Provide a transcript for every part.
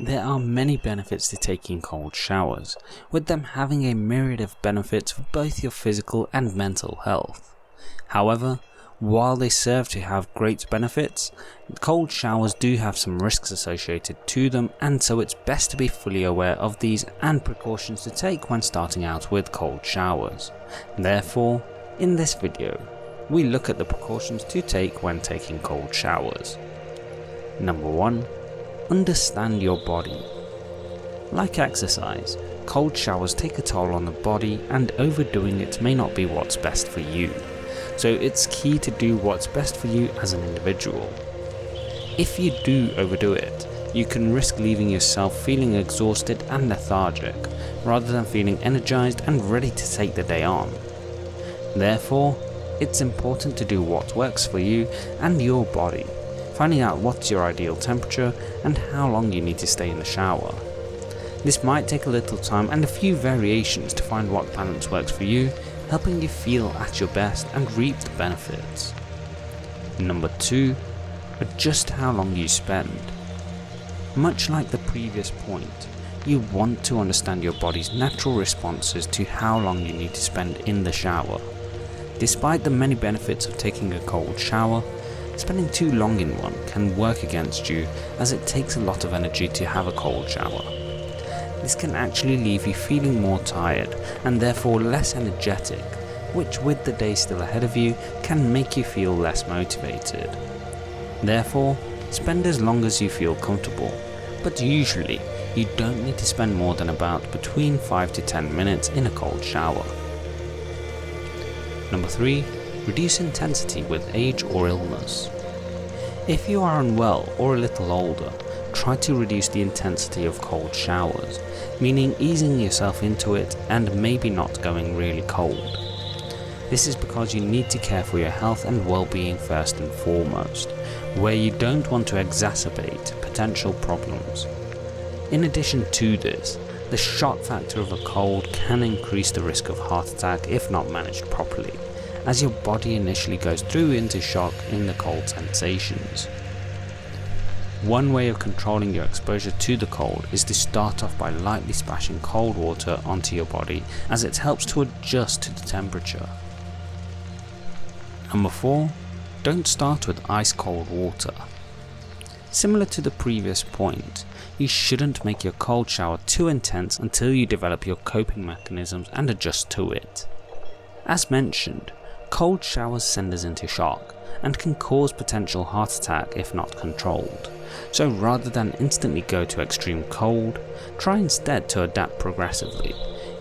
There are many benefits to taking cold showers, with them having a myriad of benefits for both your physical and mental health. However, while they serve to have great benefits, cold showers do have some risks associated to them, and so it's best to be fully aware of these and precautions to take when starting out with cold showers. Therefore, in this video, we look at the precautions to take when taking cold showers. Number 1. Understand your body. Like exercise, cold showers take a toll on the body, and overdoing it may not be what's best for you. So it's key to do what's best for you as an individual. If you do overdo it, you can risk leaving yourself feeling exhausted and lethargic, rather than feeling energized and ready to take the day on. Therefore, it's important to do what works for you and your body, finding out what's your ideal temperature and how long you need to stay in the shower. This might take a little time and a few variations to find what balance works for you, helping you feel at your best and reap the benefits. Number 2. Adjust how long you spend. Much like the previous point, you want to understand your body's natural responses to how long you need to spend in the shower. Despite the many benefits of taking a cold shower, spending too long in one can work against you, as it takes a lot of energy to have a cold shower. This can actually leave you feeling more tired and therefore less energetic, which with the day still ahead of you can make you feel less motivated. Therefore, spend as long as you feel comfortable, but usually you don't need to spend more than about between 5 to 10 minutes in a cold shower. Number 3. Reduce intensity with age or illness. If you are unwell or a little older, try to reduce the intensity of cold showers, meaning easing yourself into it and maybe not going really cold. This is because you need to care for your health and well-being first and foremost, where you don't want to exacerbate potential problems. In addition to this, the shock factor of a cold can increase the risk of heart attack if not managed properly, as your body initially goes through into shock in the cold sensations. One way of controlling your exposure to the cold is to start off by lightly splashing cold water onto your body, as it helps to adjust to the temperature. Number 4. Don't start with ice cold water. Similar to the previous point, you shouldn't make your cold shower too intense until you develop your coping mechanisms and adjust to it. As mentioned, cold showers send us into shock and can cause potential heart attack if not controlled. So rather than instantly go to extreme cold, try instead to adapt progressively,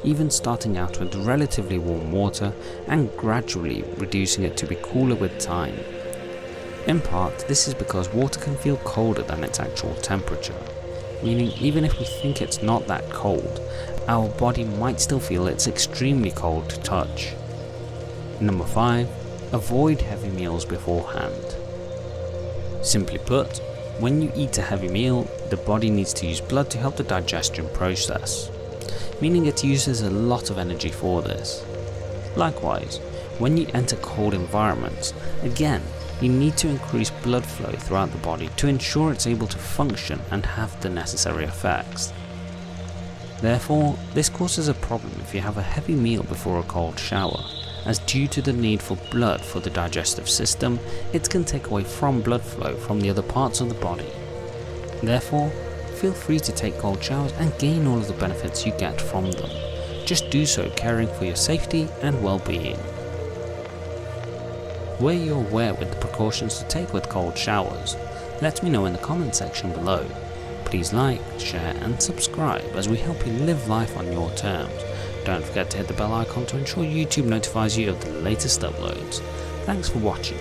even starting out with relatively warm water and gradually reducing it to be cooler with time. In part, this is because water can feel colder than its actual temperature, meaning even if we think it's not that cold, our body might still feel it's extremely cold to touch. Number 5. Avoid heavy meals beforehand. Simply put, when you eat a heavy meal, the body needs to use blood to help the digestion process, meaning it uses a lot of energy for this. Likewise, when you enter cold environments, again, you need to increase blood flow throughout the body to ensure it's able to function and have the necessary effects. Therefore, this causes a problem if you have a heavy meal before a cold shower, as due to the need for blood for the digestive system, it can take away from blood flow from the other parts of the body. Therefore, feel free to take cold showers and gain all of the benefits you get from them. Just do so caring for your safety and well-being. Were you aware with the precautions to take with cold showers? Let me know in the comment section below. Please like, share and subscribe as we help you live life on your terms. Don't forget to hit the bell icon to ensure YouTube notifies you of the latest uploads. Thanks for watching.